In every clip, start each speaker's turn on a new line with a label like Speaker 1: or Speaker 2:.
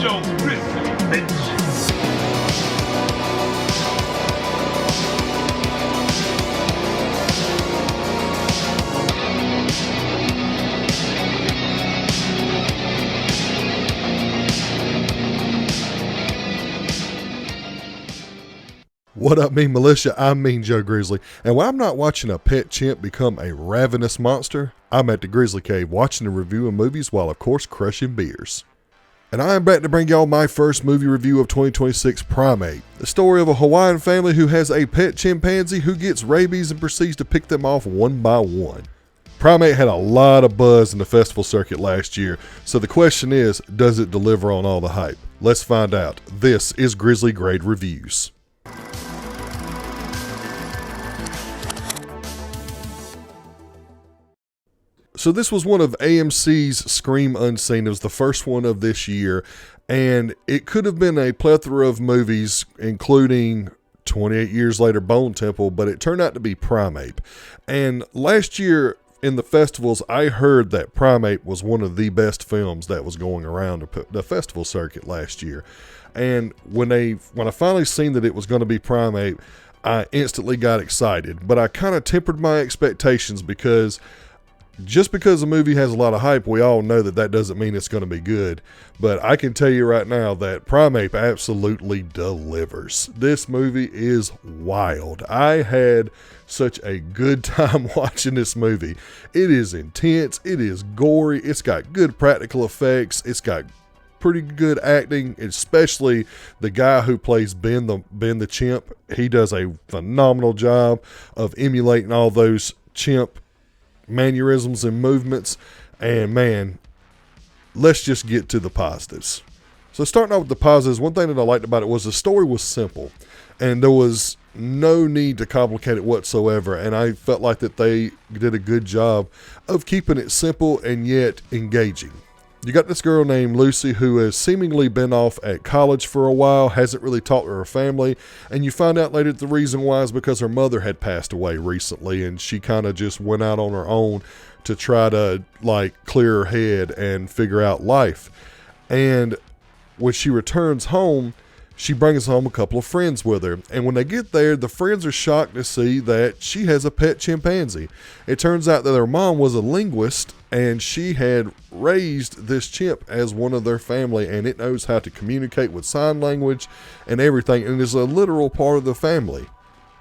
Speaker 1: show Grizzly, bitch.
Speaker 2: What up, mean Militia? I'm Mean Joe Grizzly, and when I'm not watching a pet chimp become a ravenous monster, I'm at the Grizzly Cave watching and reviewing movies while, of course, crushing beers. And I am back to bring y'all my first movie review of 2026, Primate, the story of a Hawaiian family who has a pet chimpanzee who gets rabies and proceeds to pick them off one by one. Primate had a lot of buzz in the festival circuit last year, so the question is, does it deliver on all the hype? Let's find out. This is Grizzly Grade Reviews. So this was one of AMC's Scream Unseen. It was the first one of this year, and it could have been a plethora of movies, including 28 Years Later Bone Temple, but it turned out to be Primate. And last year in the festivals, I heard that Primate was one of the best films that was going around the festival circuit last year. And when I finally seen that it was going to be Primate, I instantly got excited. But I kind of tempered my expectations because just because a movie has a lot of hype, we all know that doesn't mean it's going to be good. But I can tell you right now that Primate absolutely delivers. This movie is wild. I had such a good time watching this movie. It is intense. It is gory. It's got good practical effects. It's got pretty good acting, especially the guy who plays Ben the chimp. He does a phenomenal job of emulating all those chimp mannerisms and movements. And man, let's just get to the positives. So starting out with the positives, one thing that I liked about it was the story was simple and there was no need to complicate it whatsoever, and I felt like that they did a good job of keeping it simple and yet engaging. You got this girl named Lucy who has seemingly been off at college for a while, hasn't really talked to her family, and you find out later that the reason why is because her mother had passed away recently, and she kind of just went out on her own to try to clear her head and figure out life. And when she returns home, she brings home a couple of friends with her. And when they get there, the friends are shocked to see that she has a pet chimpanzee. It turns out that her mom was a linguist and she had raised this chimp as one of their family, and it knows how to communicate with sign language and everything, and is a literal part of the family.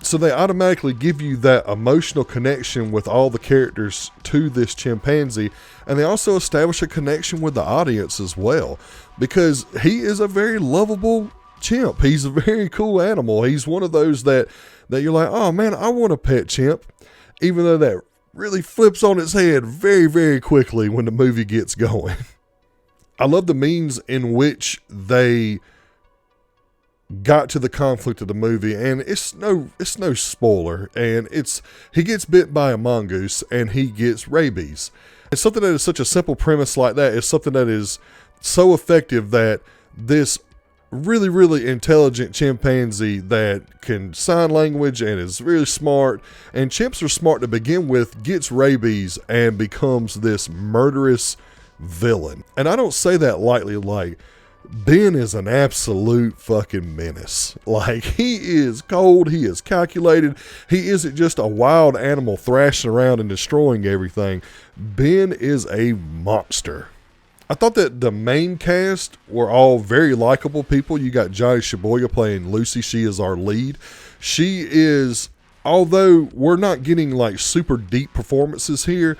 Speaker 2: So they automatically give you that emotional connection with all the characters to this chimpanzee, and they also establish a connection with the audience as well, because he is a very lovable chimp. He's a very cool animal. He's one of those that you're like, oh man, I want a pet chimp, even though that really flips on its head very, very quickly when the movie gets going. I love the means in which they got to the conflict of the movie, and it's no spoiler, and he gets bit by a mongoose and he gets rabies. And something that is such a simple premise like that is something that is so effective that this really, really intelligent chimpanzee that can sign language and is really smart, and chimps are smart to begin with, gets rabies and becomes this murderous villain. And I don't say that lightly. Ben is an absolute fucking menace. He is cold, he is calculated, he isn't just a wild animal thrashing around and destroying everything. Ben is a monster. I thought that the main cast were all very likable people. You got Johnny Shibuya playing Lucy. She is our lead. She is, although we're not getting super deep performances here,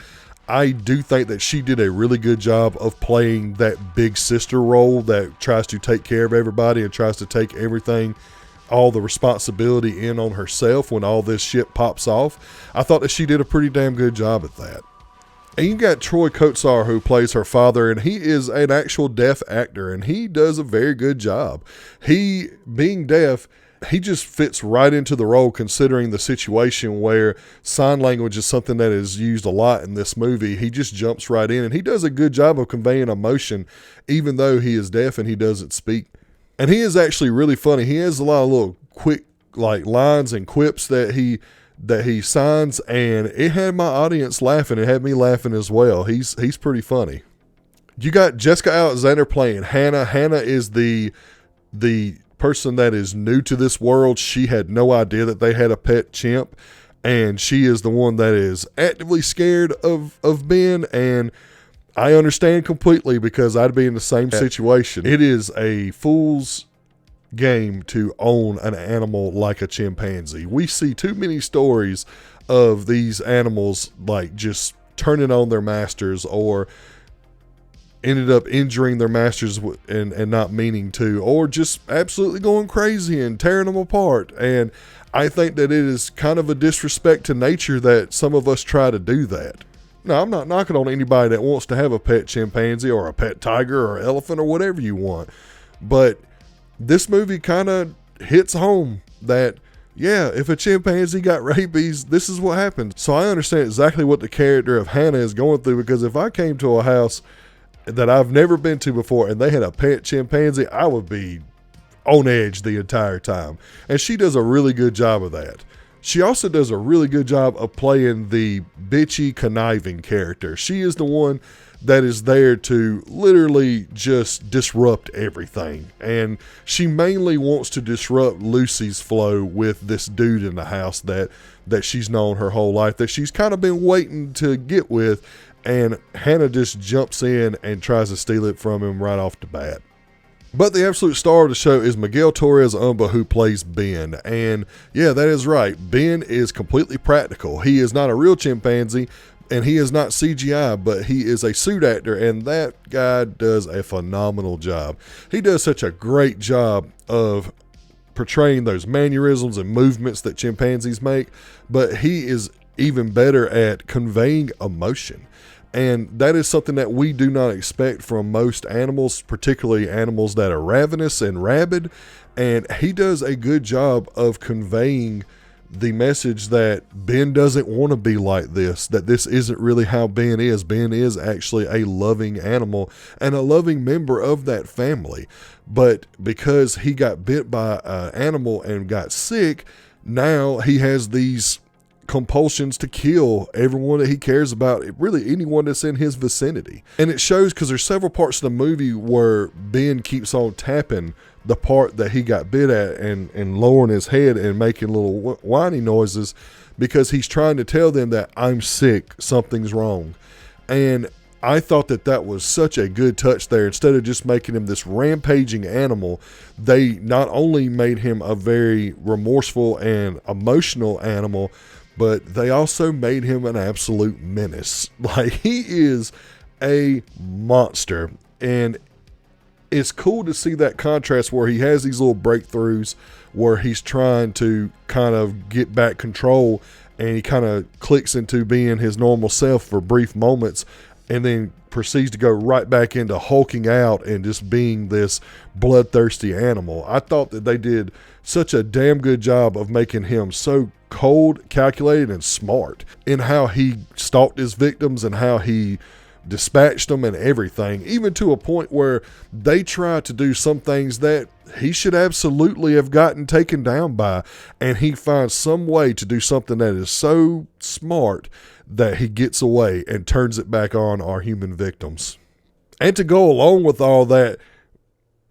Speaker 2: I do think that she did a really good job of playing that big sister role that tries to take care of everybody and tries to take everything, all the responsibility in on herself when all this shit pops off. I thought that she did a pretty damn good job at that. And you got Troy Kotsar who plays her father, and he is an actual deaf actor, and he does a very good job. He, being deaf, he just fits right into the role, considering the situation where sign language is something that is used a lot in this movie. He just jumps right in, and he does a good job of conveying emotion, even though he is deaf and he doesn't speak. And he is actually really funny. He has a lot of little quick lines and quips that he signs, and it had my audience laughing. It had me laughing as well. He's pretty funny. You got Jessica Alexander playing Hannah. Hannah is the person that is new to this world. She had no idea that they had a pet chimp, and she is the one that is actively scared of Ben, and I understand completely because I'd be in the same situation. It is a fool's game to own an animal like a chimpanzee. We see too many stories of these animals like just turning on their masters, or ended up injuring their masters and not meaning to, or just absolutely going crazy and tearing them apart. And I think that it is kind of a disrespect to nature that some of us try to do that. Now, I'm not knocking on anybody that wants to have a pet chimpanzee or a pet tiger or elephant or whatever you want, but this movie kind of hits home that, yeah, if a chimpanzee got rabies, this is what happens. So I understand exactly what the character of Hannah is going through, because if I came to a house that I've never been to before and they had a pet chimpanzee, I would be on edge the entire time. And she does a really good job of that. She also does a really good job of playing the bitchy, conniving character. She is the one that is there to literally just disrupt everything. And she mainly wants to disrupt Lucy's flow with this dude in the house that she's known her whole life, that she's kind of been waiting to get with. And Hannah just jumps in and tries to steal it from him right off the bat. But the absolute star of the show is Miguel Torres Umba, who plays Ben. And yeah, that is right. Ben is completely practical. He is not a real chimpanzee, and he is not CGI, but he is a suit actor, and that guy does a phenomenal job. He does such a great job of portraying those mannerisms and movements that chimpanzees make, but he is even better at conveying emotion. And that is something that we do not expect from most animals, particularly animals that are ravenous and rabid. And he does a good job of conveying the message that Ben doesn't want to be like this, that this isn't really how Ben is. Ben is actually a loving animal and a loving member of that family. But because he got bit by an animal and got sick, now he has these compulsions to kill everyone that he cares about, really anyone that's in his vicinity. And it shows because there's several parts of the movie where Ben keeps on tapping the part that he got bit at and lowering his head and making little whiny noises, because he's trying to tell them that I'm sick, something's wrong. And I thought that was such a good touch there. Instead of just making him this rampaging animal, they not only made him a very remorseful and emotional animal, but they also made him an absolute menace. Like, he is a monster. And it's cool to see that contrast where he has these little breakthroughs where he's trying to kind of get back control, and he kind of clicks into being his normal self for brief moments, and then proceeds to go right back into hulking out and just being this bloodthirsty animal. I thought that they did such a damn good job of making him so cold, calculated, and smart in how he stalked his victims and how he dispatched them and everything, even to a point where they try to do some things that he should absolutely have gotten taken down by, and he finds some way to do something that is so smart that he gets away and turns it back on our human victims. And to go along with all that,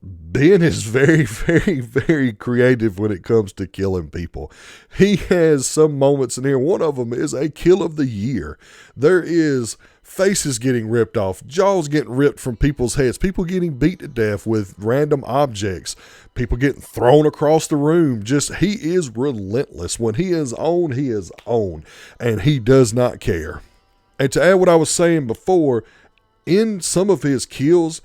Speaker 2: Ben is very, very, very creative when it comes to killing people. He has some moments in here. One of them is a kill of the year. There is faces getting ripped off, jaws getting ripped from people's heads, people getting beat to death with random objects, people getting thrown across the room. Just, he is relentless. When he is on, and he does not care. And to add what I was saying before, in some of his kills,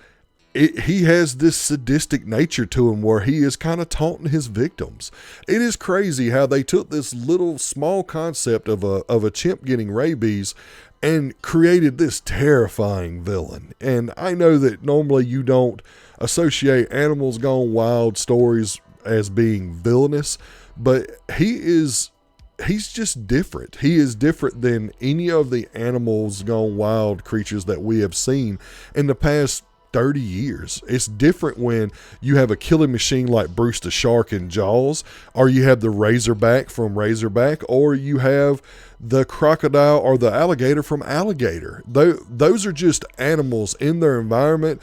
Speaker 2: he has this sadistic nature to him where he is kind of taunting his victims. It is crazy how they took this little small concept of a chimp getting rabies and created this terrifying villain. And I know that normally you don't associate Animals Gone Wild stories as being villainous, but he's just different. He is different than any of the Animals Gone Wild creatures that we have seen in the past 30 years. It's different when you have a killing machine like Bruce the Shark in Jaws, or you have the Razorback from Razorback, or you have the crocodile or the alligator from Alligator. Those are just animals in their environment,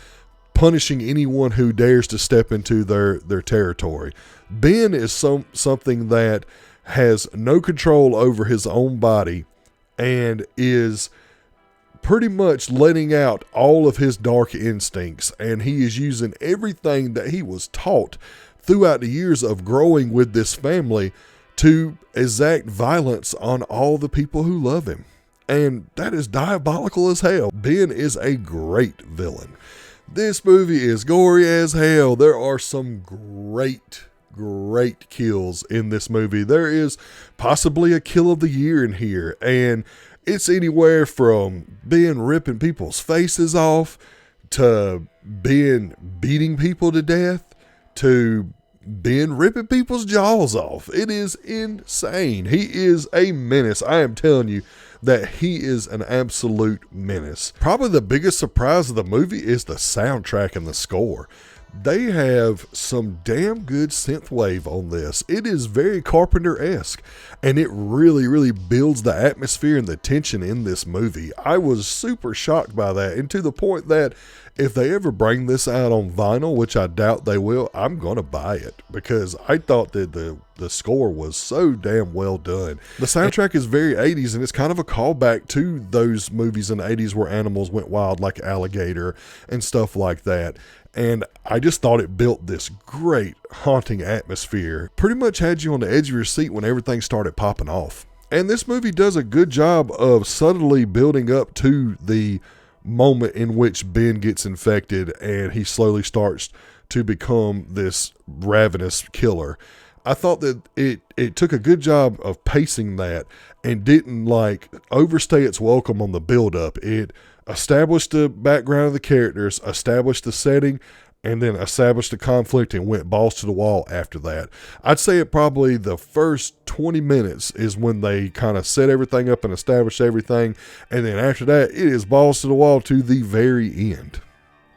Speaker 2: punishing anyone who dares to step into their territory. Ben is something that has no control over his own body and is pretty much letting out all of his dark instincts, and he is using everything that he was taught throughout the years of growing with this family to exact violence on all the people who love him. And that is diabolical as hell. Ben is a great villain. This movie is gory as hell. There are some great kills in this movie. There is possibly a kill of the year in here, and it's anywhere from Ben ripping people's faces off to Ben beating people to death to Ben ripping people's jaws off. It is insane. He is a menace. I am telling you that he is an absolute menace. Probably the biggest surprise of the movie is the soundtrack and the score. They have some damn good synthwave on this. It is very Carpenter-esque, and it really builds the atmosphere and the tension in this movie. I was super shocked by that, and to the point that if they ever bring this out on vinyl, which I doubt they will, I'm going to buy it because I thought that the score was so damn well done. The soundtrack is very 80s, and it's kind of a callback to those movies in the 80s where animals went wild, like Alligator and stuff like that. And I just thought it built this great haunting atmosphere. Pretty much had you on the edge of your seat when everything started popping off. And this movie does a good job of subtly building up to the moment in which Ben gets infected and he slowly starts to become this ravenous killer. I thought that it took a good job of pacing that and didn't like overstay its welcome on the build up. It established the background of the characters, established the setting, and then established the conflict and went balls to the wall after that. I'd say it probably the first 20 minutes is when they kind of set everything up and established everything, and then after that, it is balls to the wall to the very end.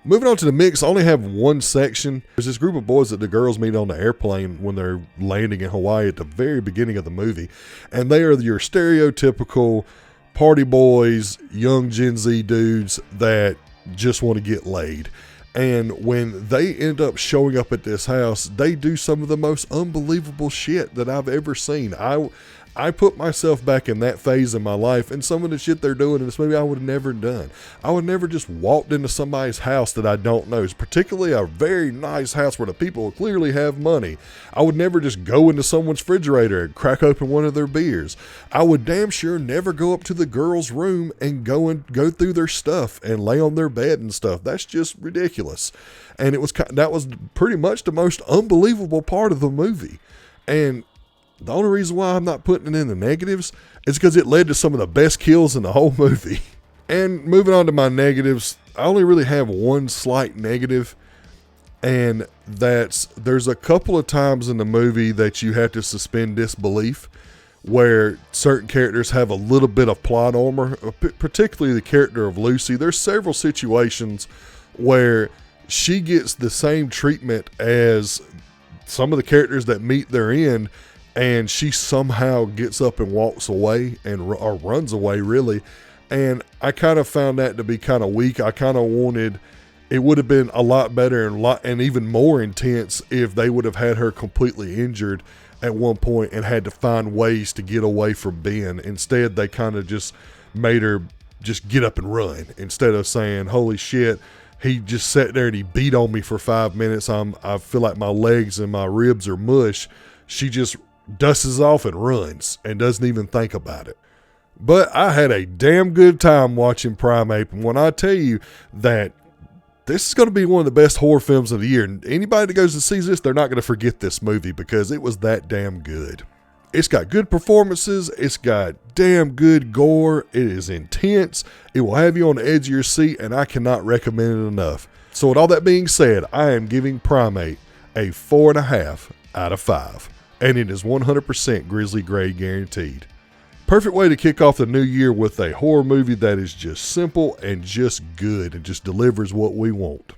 Speaker 2: Moving on to the mix, I only have one section. There's this group of boys that the girls meet on the airplane when they're landing in Hawaii at the very beginning of the movie, and they are your stereotypical party boys, young Gen Z dudes that just want to get laid. And when they end up showing up at this house, they do some of the most unbelievable shit that I've ever seen. I put myself back in that phase in my life, and some of the shit they're doing in this movie I would have never done. I would never just walked into somebody's house that I don't know, particularly a very nice house where the people clearly have money. I would never just go into someone's refrigerator and crack open one of their beers. I would damn sure never go up to the girl's room and go through their stuff and lay on their bed and stuff. That's just ridiculous. And that was pretty much the most unbelievable part of the movie. And the only reason why I'm not putting it in the negatives is because it led to some of the best kills in the whole movie. And moving on to my negatives, I only really have one slight negative, and there's a couple of times in the movie that you have to suspend disbelief where certain characters have a little bit of plot armor, particularly the character of Lucy. There's several situations where she gets the same treatment as some of the characters that meet their end, and she somehow gets up and walks away or runs away, really. And I kind of found that to be kind of weak. I kind of wanted, it would have been a lot better and even more intense if they would have had her completely injured at one point and had to find ways to get away from Ben. Instead, they kind of just made her just get up and run instead of saying, holy shit, he just sat there and he beat on me for 5 minutes. I feel like my legs and my ribs are mush. She just dusts off and runs and doesn't even think about it. But I had a damn good time watching Primate, and when I tell you that this is going to be one of the best horror films of the year, and anybody that goes and sees this, they're not going to forget this movie because it was that damn good. It's got good performances, it's got damn good gore, it is intense, it will have you on the edge of your seat, and I cannot recommend it enough. So with all that being said, I am giving Primate a 4.5 out of 5. And it is 100% Grizzly grade guaranteed. Perfect way to kick off the new year with a horror movie that is just simple and just good and just delivers what we want.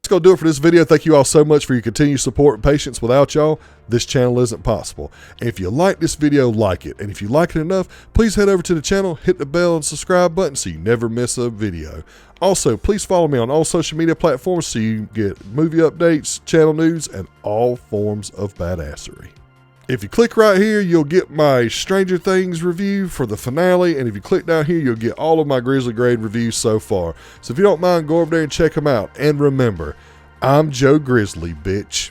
Speaker 2: That's going to do it for this video. Thank you all so much for your continued support and patience. Without y'all, this channel isn't possible. And if you like this video, like it. And if you like it enough, please head over to the channel, hit the bell and subscribe button so you never miss a video. Also, please follow me on all social media platforms so you get movie updates, channel news, and all forms of badassery. If you click right here, you'll get my Stranger Things review for the finale, and if you click down here, you'll get all of my Grizzly grade reviews so far. So if you don't mind, go over there and check them out. And remember, I'm Joe Grizzly, bitch.